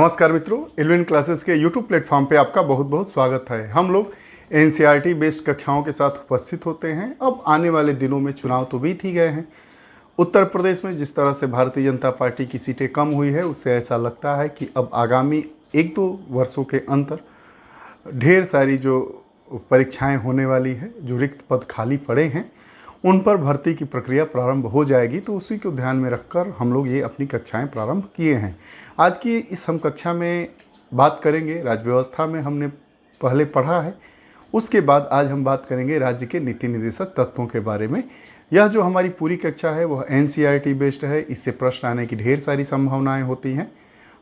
नमस्कार मित्रों, इल्विन क्लासेस के यूट्यूब प्लेटफॉर्म पे आपका बहुत बहुत स्वागत है। हम लोग एनसीईआरटी बेस्ड कक्षाओं के साथ उपस्थित होते हैं। अब आने वाले दिनों में चुनाव तो बीत ही गए हैं। उत्तर प्रदेश में जिस तरह से भारतीय जनता पार्टी की सीटें कम हुई है, उससे ऐसा लगता है कि अब आगामी 1-2 वर्षों के अंतर ढेर सारी जो परीक्षाएँ होने वाली है, जो रिक्त पद खाली पड़े हैं, उन पर भर्ती की प्रक्रिया प्रारंभ हो जाएगी। तो उसी को ध्यान में रखकर हम लोग ये अपनी कक्षाएं प्रारंभ किए हैं। आज की इस हम कक्षा में बात करेंगे, राज्य व्यवस्था में हमने पहले पढ़ा है, उसके बाद आज हम बात करेंगे राज्य के नीति निर्देशक तत्वों के बारे में। यह जो हमारी पूरी कक्षा है वह एनसीईआरटी बेस्ड है। इससे प्रश्न आने की ढेर सारी संभावनाएँ होती हैं।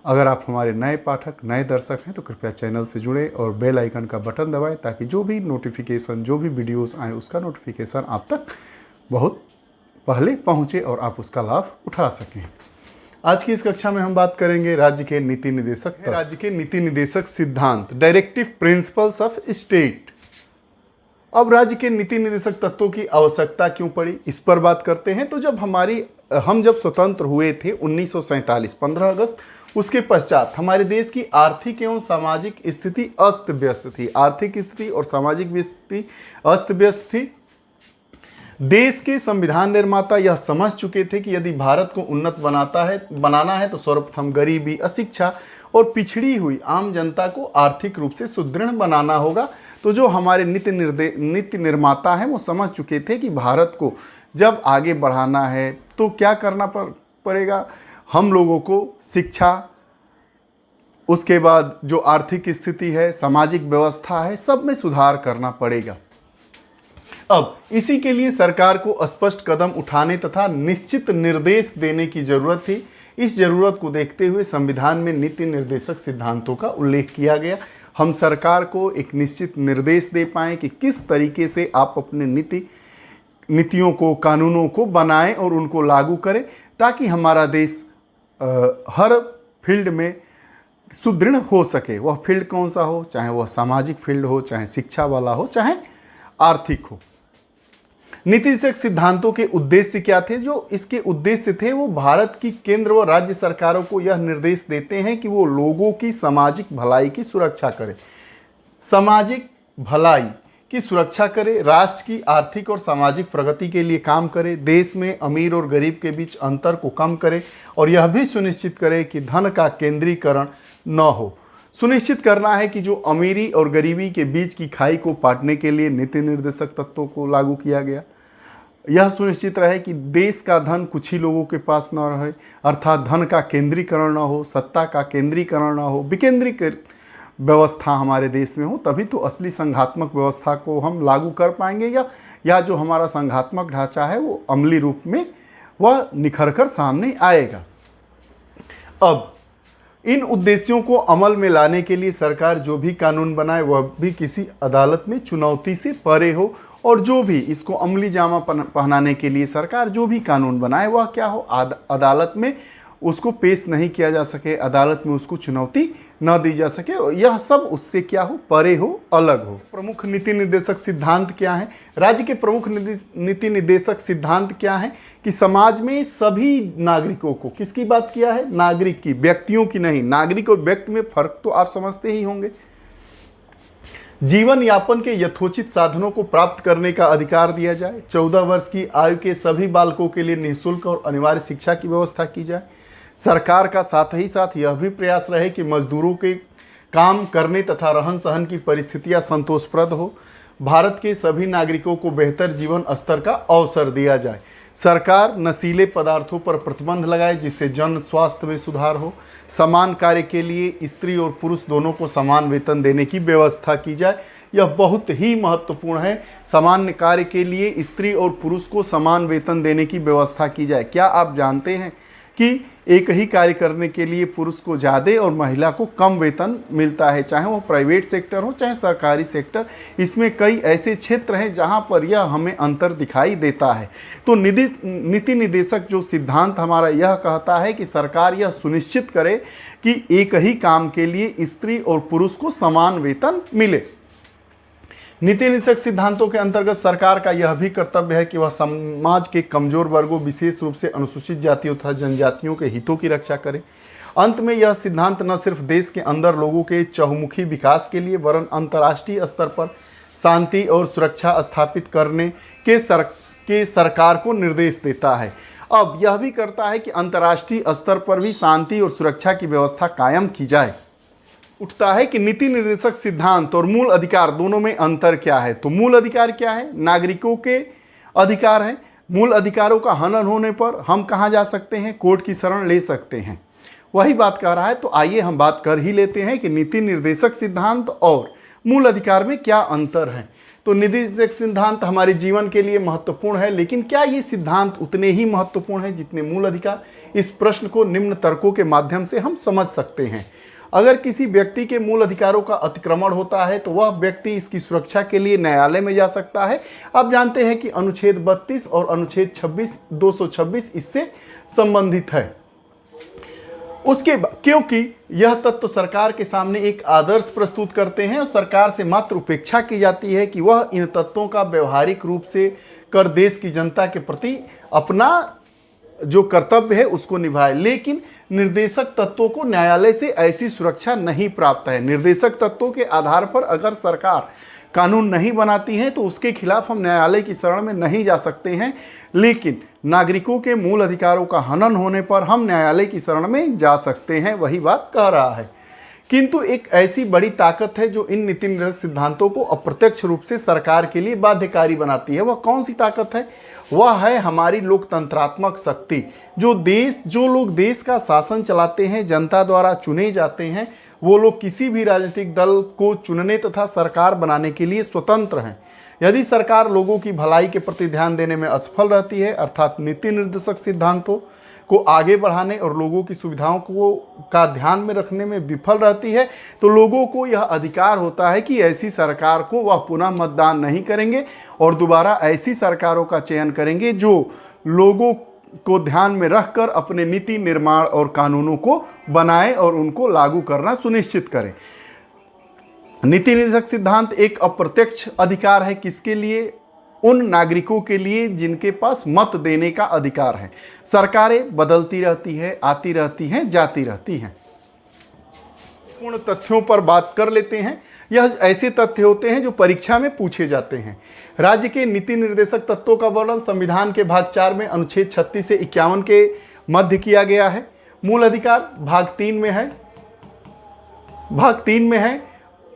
अगर आप हमारे नए पाठक, नए दर्शक हैं तो कृपया चैनल से जुड़ें और बेल आइकन का बटन दबाएं, ताकि जो भी नोटिफिकेशन, जो भी वीडियोस आए, उसका नोटिफिकेशन आप तक बहुत पहले पहुंचे और आप उसका लाभ उठा सकें। आज की इस कक्षा में हम बात करेंगे राज्य के नीति निर्देशक, राज्य के नीति निर्देशक सिद्धांत, डायरेक्टिव प्रिंसिपल्स ऑफ स्टेट। अब राज्य के नीति निर्देशक तत्वों की आवश्यकता क्यों पड़ी, इस पर बात करते हैं। तो हम जब स्वतंत्र हुए थे 1947 15 अगस्त, उसके पश्चात हमारे देश की आर्थिक एवं सामाजिक स्थिति अस्त व्यस्त थी। आर्थिक स्थिति और सामाजिक स्थिति अस्त व्यस्त थी। देश के संविधान निर्माता यह समझ चुके थे कि यदि भारत को उन्नत बनाना है तो सर्वप्रथम गरीबी, अशिक्षा और पिछड़ी हुई आम जनता को आर्थिक रूप से सुदृढ़ बनाना होगा। तो जो हमारे नीति निर्माता हैं वो समझ चुके थे कि भारत को जब आगे बढ़ाना है तो क्या करना पड़ेगा, हम लोगों को शिक्षा, उसके बाद जो आर्थिक स्थिति है, सामाजिक व्यवस्था है, सब में सुधार करना पड़ेगा। अब इसी के लिए सरकार को स्पष्ट कदम उठाने तथा निश्चित निर्देश देने की जरूरत थी। इस जरूरत को देखते हुए संविधान में नीति निर्देशक सिद्धांतों का उल्लेख किया गया। हम सरकार को एक निश्चित निर्देश दे पाएं कि किस तरीके से आप अपने नीतियों को, कानूनों को बनाएं और उनको लागू करें, ताकि हमारा देश हर फील्ड में सुदृढ़ हो सके। वह फील्ड कौन सा हो, चाहे वह सामाजिक फील्ड हो, चाहे शिक्षा वाला हो, चाहे आर्थिक हो। नीति निर्देशक सिद्धांतों के उद्देश्य क्या थे? जो इसके उद्देश्य थे वो भारत की केंद्र व राज्य सरकारों को यह निर्देश देते हैं कि वो लोगों की सामाजिक भलाई की सुरक्षा करें, सामाजिक भलाई की सुरक्षा करे, राष्ट्र की आर्थिक और सामाजिक प्रगति के लिए काम करे, देश में अमीर और गरीब के बीच अंतर को कम करे और यह भी सुनिश्चित करे कि धन का केंद्रीकरण न हो। सुनिश्चित करना है कि जो अमीरी और गरीबी के बीच की खाई को पाटने के लिए नीति निर्देशक तत्वों को लागू किया गया। यह सुनिश्चित रहे कि देश का धन कुछ ही लोगों के पास न रहे, अर्थात धन का केंद्रीकरण न हो, सत्ता का केंद्रीकरण न हो, विकेंद्रीकृत व्यवस्था हमारे देश में हो। तभी तो असली संघात्मक व्यवस्था को हम लागू कर पाएंगे, या जो हमारा संघात्मक ढांचा है वो अमली रूप में वह निखर कर सामने आएगा। अब इन उद्देश्यों को अमल में लाने के लिए सरकार जो भी कानून बनाए वह भी किसी अदालत में चुनौती से परे हो, और जो भी इसको अमली जामा पहनाने के लिए सरकार जो भी कानून बनाए वह क्या हो, अदालत में उसको पेश नहीं किया जा सके, अदालत में उसको चुनौती न दी जा सके, यह सब उससे क्या हो, परे हो, अलग हो। प्रमुख नीति निर्देशक सिद्धांत क्या है? राज्य के प्रमुख नीति निर्देशक सिद्धांत क्या है कि समाज में सभी नागरिकों को, किसकी बात किया है? नागरिक की, व्यक्तियों की नहीं। नागरिक और व्यक्ति में फर्क तो आप समझते ही होंगे। जीवन यापन के यथोचित साधनों को प्राप्त करने का अधिकार दिया जाए। 14 वर्ष की आयु के सभी बालकों के लिए निःशुल्क और अनिवार्य शिक्षा की व्यवस्था की जाए। सरकार का साथ ही साथ यह भी प्रयास रहे कि मजदूरों के काम करने तथा रहन सहन की परिस्थितियां संतोषप्रद हो। भारत के सभी नागरिकों को बेहतर जीवन स्तर का अवसर दिया जाए। सरकार नशीले पदार्थों पर प्रतिबंध लगाए, जिससे जन स्वास्थ्य में सुधार हो। समान कार्य के लिए स्त्री और पुरुष दोनों को समान वेतन देने की व्यवस्था की जाए। यह बहुत ही महत्वपूर्ण है। सामान्य कार्य के लिए स्त्री और पुरुष को समान वेतन देने की व्यवस्था की जाए। क्या आप जानते हैं कि एक ही कार्य करने के लिए पुरुष को ज़्यादा और महिला को कम वेतन मिलता है, चाहे वो प्राइवेट सेक्टर हो चाहे सरकारी सेक्टर। इसमें कई ऐसे क्षेत्र हैं जहां पर यह हमें अंतर दिखाई देता है। तो नीति निर्देशक जो सिद्धांत हमारा यह कहता है कि सरकार यह सुनिश्चित करे कि एक ही काम के लिए स्त्री और पुरुष को समान वेतन मिले। नीति निर्देशक सिद्धांतों के अंतर्गत सरकार का यह भी कर्तव्य है कि वह समाज के कमजोर वर्गों, विशेष रूप से अनुसूचित जातियों तथा जनजातियों के हितों की रक्षा करे। अंत में यह सिद्धांत न सिर्फ देश के अंदर लोगों के चहुमुखी विकास के लिए वरन अंतर्राष्ट्रीय स्तर पर शांति और सुरक्षा स्थापित करने के सरकार को निर्देश देता है। अब यह भी करता है कि अंतर्राष्ट्रीय स्तर पर भी शांति और सुरक्षा की व्यवस्था कायम की जाए। उठता है कि नीति निर्देशक सिद्धांत और मूल अधिकार दोनों में अंतर क्या है। तो मूल अधिकार क्या है? नागरिकों के अधिकार हैं। मूल अधिकारों का हनन होने पर हम कहाँ जा सकते हैं? कोर्ट की शरण ले सकते हैं। वही बात कह रहा है। तो आइए हम बात कर ही लेते हैं कि नीति निर्देशक सिद्धांत और मूल अधिकार में क्या अंतर है। तो नीति निर्देशक सिद्धांत हमारे जीवन के लिए महत्वपूर्ण है, लेकिन क्या ये सिद्धांत उतने ही महत्वपूर्ण है जितने मूल अधिकार? इस प्रश्न को निम्न तर्कों के माध्यम से हम समझ सकते हैं। अगर किसी व्यक्ति के मूल अधिकारों का अतिक्रमण होता है तो वह व्यक्ति इसकी सुरक्षा के लिए न्यायालय में जा सकता है। आप जानते हैं कि अनुच्छेद 32 और अनुच्छेद 226 इससे संबंधित है। उसके बाद क्योंकि यह तत्व सरकार के सामने एक आदर्श प्रस्तुत करते हैं और सरकार से मात्र उपेक्षा की जाती है कि वह इन तत्वों का व्यवहारिक रूप से कर देश की जनता के प्रति अपना जो कर्तव्य है उसको निभाए। लेकिन निर्देशक तत्वों को न्यायालय से ऐसी सुरक्षा नहीं प्राप्त है। निर्देशक तत्वों के आधार पर अगर सरकार कानून नहीं बनाती है तो उसके खिलाफ हम न्यायालय की शरण में नहीं जा सकते हैं, लेकिन नागरिकों के मूल अधिकारों का हनन होने पर हम न्यायालय की शरण में जा सकते हैं। वही बात कह रहा है। किंतु एक ऐसी बड़ी ताकत है जो इन नीति निर्देशक सिद्धांतों को अप्रत्यक्ष रूप से सरकार के लिए बाध्यकारी बनाती है। वह कौन सी ताकत है? वह है हमारी लोकतंत्रात्मक शक्ति। जो लोग देश का शासन चलाते हैं, जनता द्वारा चुने जाते हैं, वो लोग किसी भी राजनीतिक दल को चुनने तथा सरकार बनाने के लिए स्वतंत्र हैं। यदि सरकार लोगों की भलाई के प्रति ध्यान देने में असफल रहती है, अर्थात नीति निर्देशक सिद्धांतों को आगे बढ़ाने और लोगों की सुविधाओं का ध्यान में रखने में विफल रहती है, तो लोगों को यह अधिकार होता है कि ऐसी सरकार को वह पुनः मतदान नहीं करेंगे और दोबारा ऐसी सरकारों का चयन करेंगे जो लोगों को ध्यान में रखकर अपने नीति निर्माण और कानूनों को बनाएं और उनको लागू करना सुनिश्चित करें। नीति निर्देशक सिद्धांत एक अप्रत्यक्ष अधिकार है। किसके लिए? उन नागरिकों के लिए जिनके पास मत देने का अधिकार है। सरकारें बदलती रहती है, आती रहती हैं, जाती रहती हैं। पूर्ण तथ्यों पर बात कर लेते हैं। यह ऐसे तथ्य होते हैं जो परीक्षा में पूछे जाते हैं। राज्य के नीति निर्देशक तत्वों का वर्णन संविधान के भाग 4 में अनुच्छेद 36 से 51 के मध्य किया गया है। मूल अधिकार भाग 3 में है।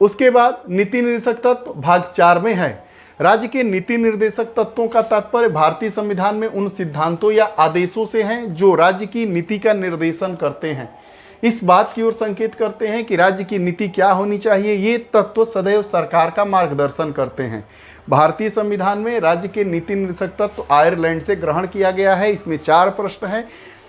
उसके बाद नीति निर्देशक तत्व भाग 4 में है। राज्य के नीति निर्देशक तत्वों का तात्पर्य भारतीय संविधान में उन सिद्धांतों या आदेशों से हैं जो राज्य की नीति का निर्देशन करते हैं, इस बात की ओर संकेत करते हैं कि राज्य की नीति क्या होनी चाहिए। ये तत्व सदैव सरकार का मार्गदर्शन करते हैं। भारतीय संविधान में राज्य के नीति निर्देशक तत्व आयरलैंड से ग्रहण किया गया है। इसमें 4 प्रश्न हैं।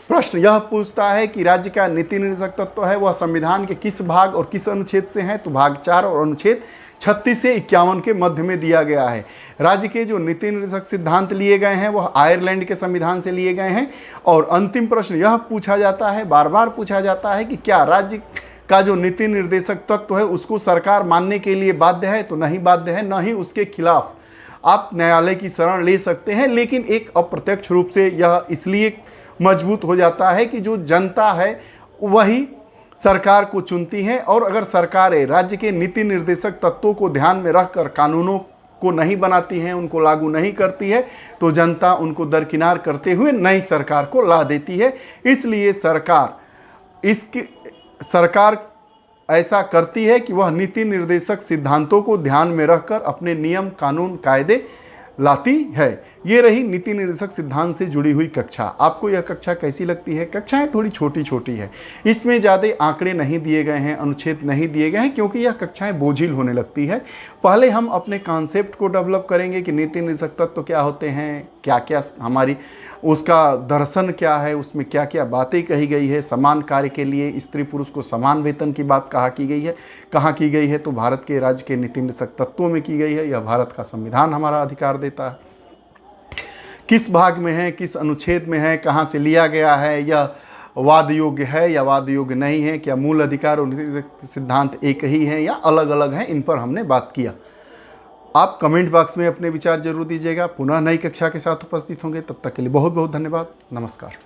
प्रश्न यह पूछता है कि राज्य का नीति निर्देशक तत्व है वह संविधान के किस भाग और किस अनुच्छेद से है। तो भाग 4 और अनुच्छेद 36 से 51 के मध्य में दिया गया है। राज्य के जो नीति निर्देशक सिद्धांत लिए गए हैं वह आयरलैंड के संविधान से लिए गए हैं। और अंतिम प्रश्न यह पूछा जाता है, बार बार पूछा जाता है कि क्या राज्य का जो नीति निर्देशक तत्व है उसको सरकार मानने के लिए बाध्य है? तो नहीं बाध्य है, न ही उसके खिलाफ आप न्यायालय की शरण ले सकते हैं। लेकिन एक अप्रत्यक्ष रूप से यह इसलिए मजबूत हो जाता है कि जो जनता है वही सरकार को चुनती है, और अगर सरकारें राज्य के नीति निर्देशक तत्वों को ध्यान में रखकर कानूनों को नहीं बनाती हैं, उनको लागू नहीं करती है, तो जनता उनको दरकिनार करते हुए नई सरकार को ला देती है। इसलिए सरकार ऐसा करती है कि वह नीति निर्देशक सिद्धांतों को ध्यान में रखकर अपने नियम, कानून, कायदे लाती है। ये रही नीति निर्देशक सिद्धांत से जुड़ी हुई कक्षा। आपको यह कक्षा कैसी लगती है? कक्षाएं थोड़ी छोटी छोटी है, इसमें ज़्यादा आंकड़े नहीं दिए गए हैं, अनुच्छेद नहीं दिए गए हैं, क्योंकि यह कक्षाएं बोझिल होने लगती है। पहले हम अपने कॉन्सेप्ट को डेवलप करेंगे कि नीति निर्देशक तत्व क्या होते हैं, क्या क्या हमारी उसका दर्शन क्या है, उसमें क्या क्या बातें कही गई है। समान कार्य के लिए स्त्री पुरुष को समान वेतन की बात कहाँ की गई है? तो भारत के राज्य के नीति निर्देशक तत्वों में की गई है। यह भारत का संविधान हमारा अधिकार देता है। किस भाग में है, किस अनुच्छेद में है, कहाँ से लिया गया है, यह वाद योग्य है या वाद योग्य नहीं है, क्या मूल अधिकार और नीति सिद्धांत एक ही हैं या अलग अलग हैं, इन पर हमने बात किया। आप कमेंट बॉक्स में अपने विचार जरूर दीजिएगा। पुनः नई कक्षा के साथ उपस्थित होंगे, तब तक के लिए बहुत बहुत धन्यवाद। नमस्कार।